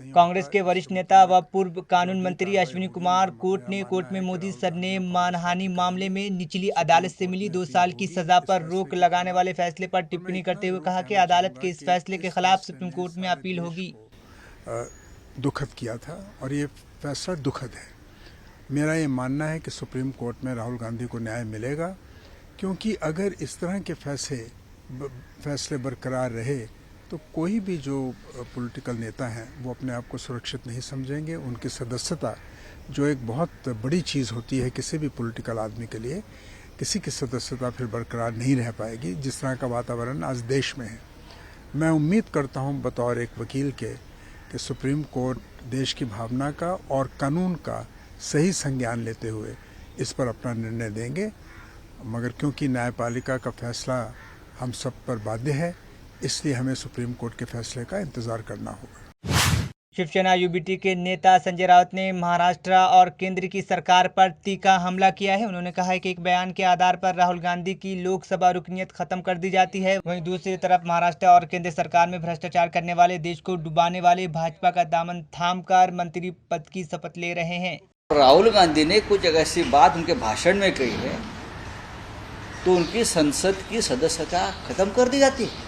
कांग्रेस के वरिष्ठ नेता व पूर्व कानून मंत्री अश्विनी कुमार कोर्ट में मोदी सरनेम मानहानि मामले में निचली अदालत से मिली 2 साल की सजा पर रोक लगाने वाले फैसले पर टिप्पणी करते हुए कहा कि अदालत के इस फैसले के खिलाफ सुप्रीम कोर्ट में अपील होगी। दुखद किया था और ये फैसला दुखद है। मेरा ये मानना है कि सुप्रीम कोर्ट में राहुल गांधी को न्याय मिलेगा, क्योंकि अगर इस तरह के फैसले बरकरार रहे तो कोई भी जो पॉलिटिकल नेता हैं वो अपने आप को सुरक्षित नहीं समझेंगे। उनकी सदस्यता, जो एक बहुत बड़ी चीज़ होती है किसी भी पॉलिटिकल आदमी के लिए, किसी की सदस्यता फिर बरकरार नहीं रह पाएगी जिस तरह का वातावरण आज देश में है। मैं उम्मीद करता हूं बतौर एक वकील के कि सुप्रीम कोर्ट देश की भावना का और कानून का सही संज्ञान लेते हुए इस पर अपना निर्णय देंगे, मगर क्योंकि न्यायपालिका का फैसला हम सब पर बाध्य है, इसलिए हमें सुप्रीम कोर्ट के फैसले का इंतजार करना होगा। शिवसेना यूबीटी के नेता संजय राउत ने महाराष्ट्र और केंद्र की सरकार पर तीखा हमला किया है। उन्होंने कहा है कि एक बयान के आधार पर राहुल गांधी की लोकसभा रुकनीयत खत्म कर दी जाती है। वहीं दूसरी तरफ महाराष्ट्र और केंद्र सरकार में भ्रष्टाचार करने वाले, देश को डुबाने वाले भाजपा का दामन थामकर मंत्री पद की शपथ ले रहे हैं। राहुल गांधी ने कुछ ऐसी बात उनके भाषण में कही है तो उनकी संसद की सदस्यता खत्म कर दी जाती है।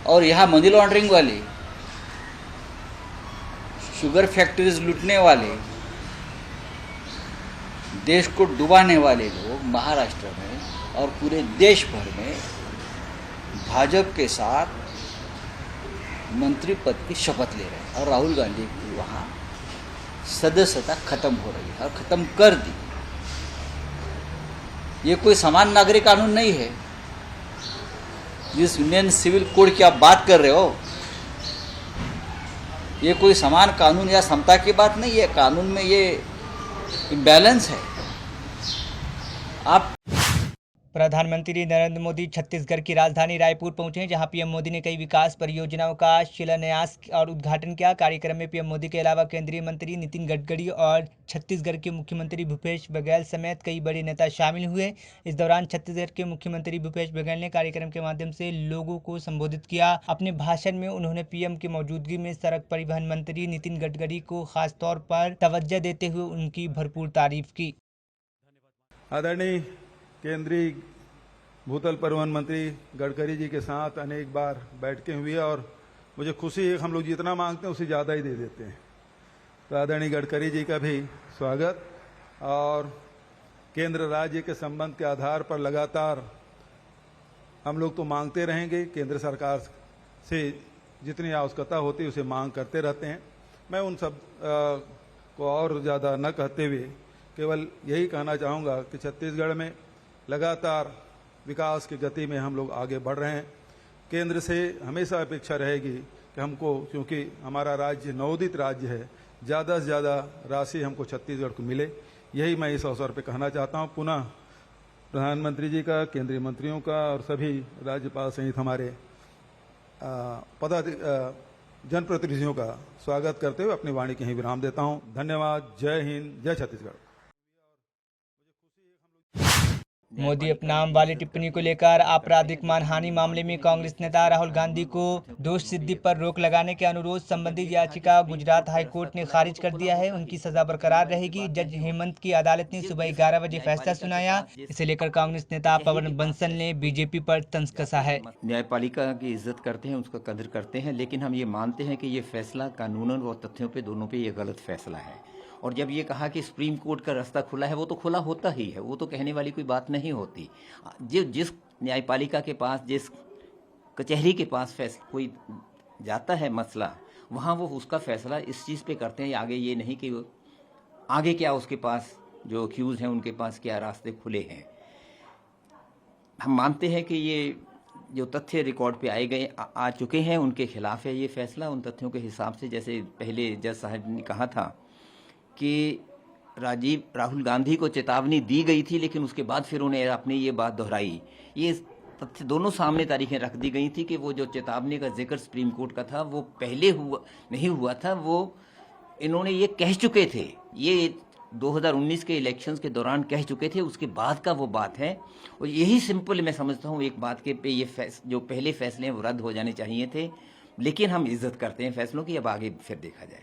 और यहाँ मनी लॉन्ड्रिंग वाले, शुगर फैक्ट्रीज लूटने वाले, देश को डुबाने वाले लोग महाराष्ट्र में और पूरे देश भर में भाजपा के साथ मंत्री पद की शपथ ले रहे हैं और राहुल गांधी की वहाँ सदस्यता खत्म हो रही है और खत्म कर दी। ये कोई समान नागरिक कानून नहीं है। जिस इंडियन सिविल कोड की आप बात कर रहे हो, ये कोई समान कानून या समता की बात नहीं है। कानून में ये इम्बैलेंस है। आप प्रधानमंत्री नरेंद्र मोदी छत्तीसगढ़ की राजधानी रायपुर पहुंचे, जहां पीएम मोदी ने कई विकास परियोजनाओं का शिलान्यास और उद्घाटन किया। कार्यक्रम में पीएम मोदी के अलावा केंद्रीय मंत्री नितिन गडकरी और छत्तीसगढ़ के मुख्यमंत्री भूपेश बघेल समेत कई बड़े नेता शामिल हुए। इस दौरान छत्तीसगढ़ के मुख्यमंत्री भूपेश बघेल ने कार्यक्रम के माध्यम से लोगों को संबोधित किया। अपने भाषण में उन्होंने पीएम की मौजूदगी में सड़क परिवहन मंत्री नितिन गडकरी को खासतौर पर तवज्जो देते हुए उनकी भरपूर तारीफ की। आदरणीय केंद्रीय भूतल परिवहन मंत्री गडकरी जी के साथ अनेक बार बैठकें हुई और मुझे खुशी है, हम लोग जितना मांगते हैं उससे ज़्यादा ही दे देते हैं। तो आदरणीय गडकरी जी का भी स्वागत। और केंद्र राज्य के संबंध के आधार पर लगातार हम लोग तो मांगते रहेंगे, केंद्र सरकार से जितनी आवश्यकता होती है उसे मांग करते रहते हैं। मैं उन सब को और ज़्यादा न कहते हुए केवल यही कहना चाहूँगा कि छत्तीसगढ़ में लगातार विकास की गति में हम लोग आगे बढ़ रहे हैं। केंद्र से हमेशा अपेक्षा रहेगी कि हमको, क्योंकि हमारा राज्य नवोदित राज्य है, ज़्यादा से ज़्यादा राशि हमको छत्तीसगढ़ को मिले। यही मैं इस अवसर पर कहना चाहता हूँ। पुनः प्रधानमंत्री जी का, केंद्रीय मंत्रियों का और सभी राज्यपाल सहित हमारे जनप्रतिनिधियों का स्वागत करते हुए अपनी वाणी के ही विराम देता हूँ। धन्यवाद। जय हिंद, जय छत्तीसगढ़। मोदी अपनाम वाली टिप्पणी को लेकर आपराधिक मानहानि मामले में कांग्रेस नेता राहुल गांधी को दोष सिद्धि पर रोक लगाने के अनुरोध संबंधी याचिका गुजरात हाई कोर्ट ने खारिज कर दिया है। उनकी सजा बरकरार रहेगी। जज हेमंत की अदालत ने सुबह 11 बजे फैसला सुनाया। इसे लेकर कांग्रेस नेता पवन बंसल ने बीजेपी पर तंज कसा है। न्यायपालिका की इज्जत करते हैं, उसका कदर करते हैं, लेकिन हम ये मानते हैं कि ये फैसला कानूनन और तथ्यों पे दोनों पे ये गलत फैसला है। और जब ये कहा कि सुप्रीम कोर्ट का रास्ता खुला है, वो तो खुला होता ही है, वो तो कहने वाली कोई बात नहीं होती। जिस न्यायपालिका के पास, जिस कचहरी के पास कोई जाता है मसला, वहाँ वो उसका फैसला इस चीज़ पे करते हैं। आगे ये नहीं कि वो आगे क्या उसके पास जो अक्यूज हैं उनके पास क्या रास्ते खुले हैं। हम मानते हैं कि ये जो तथ्य रिकॉर्ड पे आ चुके हैं उनके खिलाफ है ये फैसला। उन तथ्यों के हिसाब से, जैसे पहले जज साहब ने कहा था कि राहुल गांधी को चेतावनी दी गई थी, लेकिन उसके बाद फिर उन्हें अपनी ये बात दोहराई। ये तथ्य दोनों सामने तारीखें रख दी गई थी कि वो जो चेतावनी का जिक्र सुप्रीम कोर्ट का था वो पहले नहीं हुआ था, वो इन्होंने ये कह चुके थे, ये 2019 के इलेक्शंस के दौरान कह चुके थे, उसके बाद का वो बात है। और यही सिंपल मैं समझता हूँ एक बात के पे ये जो पहले फैसले हैं वो रद्द हो जाने चाहिए थे। लेकिन हम इज्जत करते हैं फैसलों की, अब आगे फिर देखा जाए।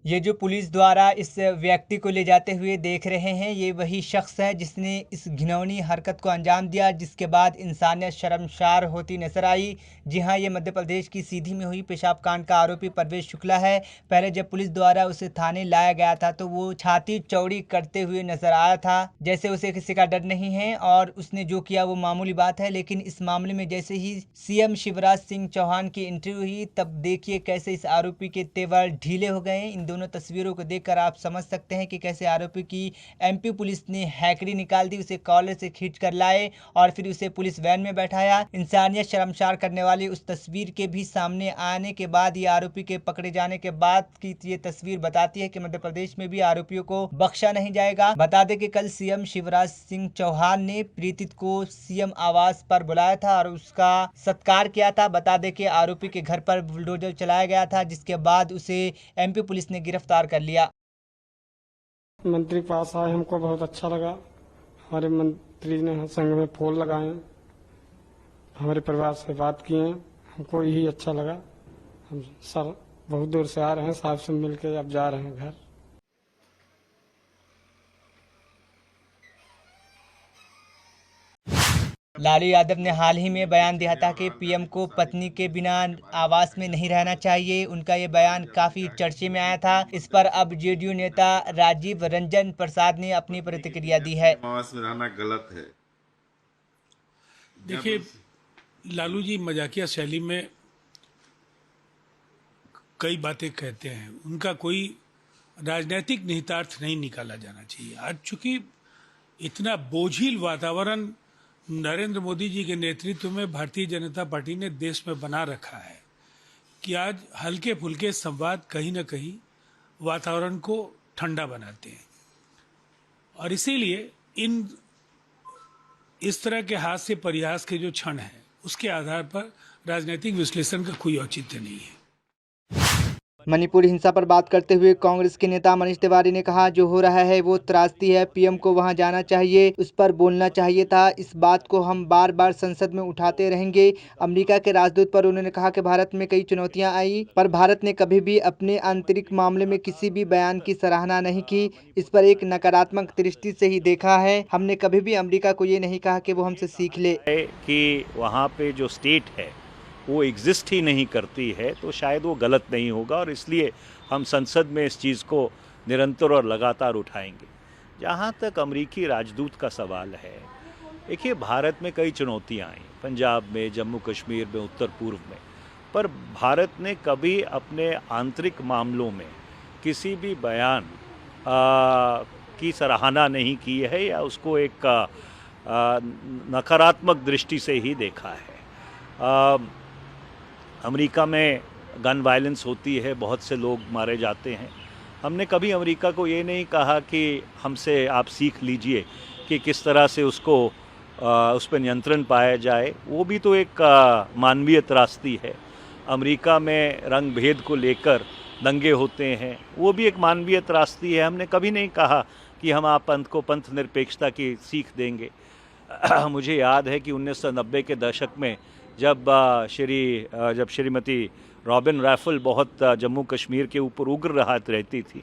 ये जो पुलिस द्वारा इस व्यक्ति को ले जाते हुए देख रहे हैं, ये वही शख्स है जिसने इस घिनौनी हरकत को अंजाम दिया, जिसके बाद इंसानियत शर्मसार होती नजर आई। जी हाँ, ये मध्य प्रदेश की सीधी में हुई पेशाब कांड का आरोपी परवेश शुक्ला है। पहले जब पुलिस द्वारा उसे थाने लाया गया था तो वो छाती चौड़ी करते हुए नजर आया था, जैसे उसे किसी का डर नहीं है और उसने जो किया वो मामूली बात है। लेकिन इस मामले में जैसे ही सीएम शिवराज सिंह चौहान की इंटरव्यू हुई, तब देखिए कैसे इस आरोपी के तेवर ढीले हो गए। इन दोनों तस्वीरों को देखकर आप समझ सकते हैं कि कैसे आरोपी की एमपी पुलिस ने हैकड़ी निकाल दी, उसे कॉलर से खींच कर लाए और फिर उसे पुलिस वैन में बैठाया। इंसानियत शर्मसार करने वाली उस तस्वीर के भी सामने आने के बाद ये आरोपी के पकड़े जाने के बाद की ये तस्वीर बताती है कि मध्य प्रदेश में भी आरोपियों को बख्शा नहीं जाएगा। बता दें कि कल सीएम शिवराज सिंह चौहान ने प्रीतित को सीएम आवास पर बुलाया था और उसका सत्कार किया था। बता दें कि आरोपी के घर पर बुलडोजर चलाया गया था, जिसके बाद उसे एमपी पुलिस ने गिरफ्तार कर लिया। मंत्री पास आए, हमको बहुत अच्छा लगा। हमारे मंत्री ने संग में फूल लगाए, हमारे परिवार से बात किए, हमको यही अच्छा लगा। हम सर बहुत दूर से आ रहे हैं, साहब से मिल के अब जा रहे हैं घर। लालू यादव ने हाल ही में बयान दिया था कि पीएम को पत्नी के बिना आवास में नहीं रहना चाहिए। उनका ये बयान काफी चर्चे में आया था। इस पर अब जेडीयू नेता राजीव रंजन प्रसाद ने अपनी प्रतिक्रिया दी है। आवास में रहना गलत है। देखिए, लालू जी मजाकिया शैली में कई बातें कहते हैं, उनका कोई राजनीतिक निहितार्थ नहीं निकाला जाना चाहिए। आज चूंकि इतना बोझिल वातावरण नरेंद्र मोदी जी के नेतृत्व में भारतीय जनता पार्टी ने देश में बना रखा है कि आज हल्के फुल्के संवाद कहीं न कहीं वातावरण को ठंडा बनाते हैं, और इसीलिए इस तरह के हास्य परिहास के जो क्षण हैं, उसके आधार पर राजनीतिक विश्लेषण का कोई औचित्य नहीं है। मणिपुर हिंसा पर बात करते हुए कांग्रेस के नेता मनीष तिवारी ने कहा, जो हो रहा है वो त्रासदी है। पीएम को वहां जाना चाहिए, उस पर बोलना चाहिए था। इस बात को हम बार बार संसद में उठाते रहेंगे। अमेरिका के राजदूत पर उन्होंने कहा कि भारत में कई चुनौतियां आई, पर भारत ने कभी भी अपने आंतरिक मामले में किसी भी बयान की सराहना नहीं की। इस पर एक नकारात्मक दृष्टि से ही देखा है। हमने कभी भी अमेरिका को ये नहीं कहा कि वो हमसे सीख ले। कि वहाँ पे जो स्टेट है वो एग्जिस्ट ही नहीं करती है, तो शायद वो गलत नहीं होगा, और इसलिए हम संसद में इस चीज़ को निरंतर और लगातार उठाएंगे। जहाँ तक अमेरिकी राजदूत का सवाल है, देखिए भारत में कई चुनौतियाँ आई, पंजाब में, जम्मू कश्मीर में, उत्तर पूर्व में, पर भारत ने कभी अपने आंतरिक मामलों में किसी भी बयान की सराहना नहीं की है या उसको एक नकारात्मक दृष्टि से ही देखा है। अमेरिका में गन वायलेंस होती है, बहुत से लोग मारे जाते हैं। हमने कभी अमेरिका को ये नहीं कहा कि हमसे आप सीख लीजिए कि किस तरह से उसको उस पर नियंत्रण पाया जाए। वो भी तो एक मानवीय त्रासदी है। अमेरिका में रंग भेद को लेकर दंगे होते हैं, वो भी एक मानवीय त्रासदी है। हमने कभी नहीं कहा कि हम आप पंथ को पंथ निरपेक्षता की सीख देंगे। मुझे याद है कि 1990 के दशक में जब श्रीमती रॉबिन राफल बहुत जम्मू कश्मीर के ऊपर उग्र रहती थी,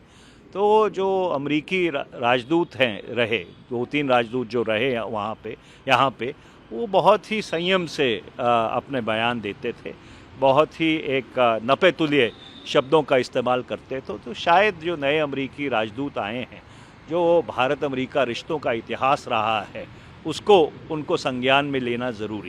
तो जो अमेरिकी राजदूत रहे 2-3 राजदूत जो रहे यहाँ पे वो बहुत ही संयम से अपने बयान देते थे, बहुत ही एक नपे तुल्य शब्दों का इस्तेमाल करते थे। तो शायद जो नए अमेरिकी राजदूत आए हैं, जो भारत अमेरिका रिश्तों का इतिहास रहा है, उसको उनको संज्ञान में लेना ज़रूरी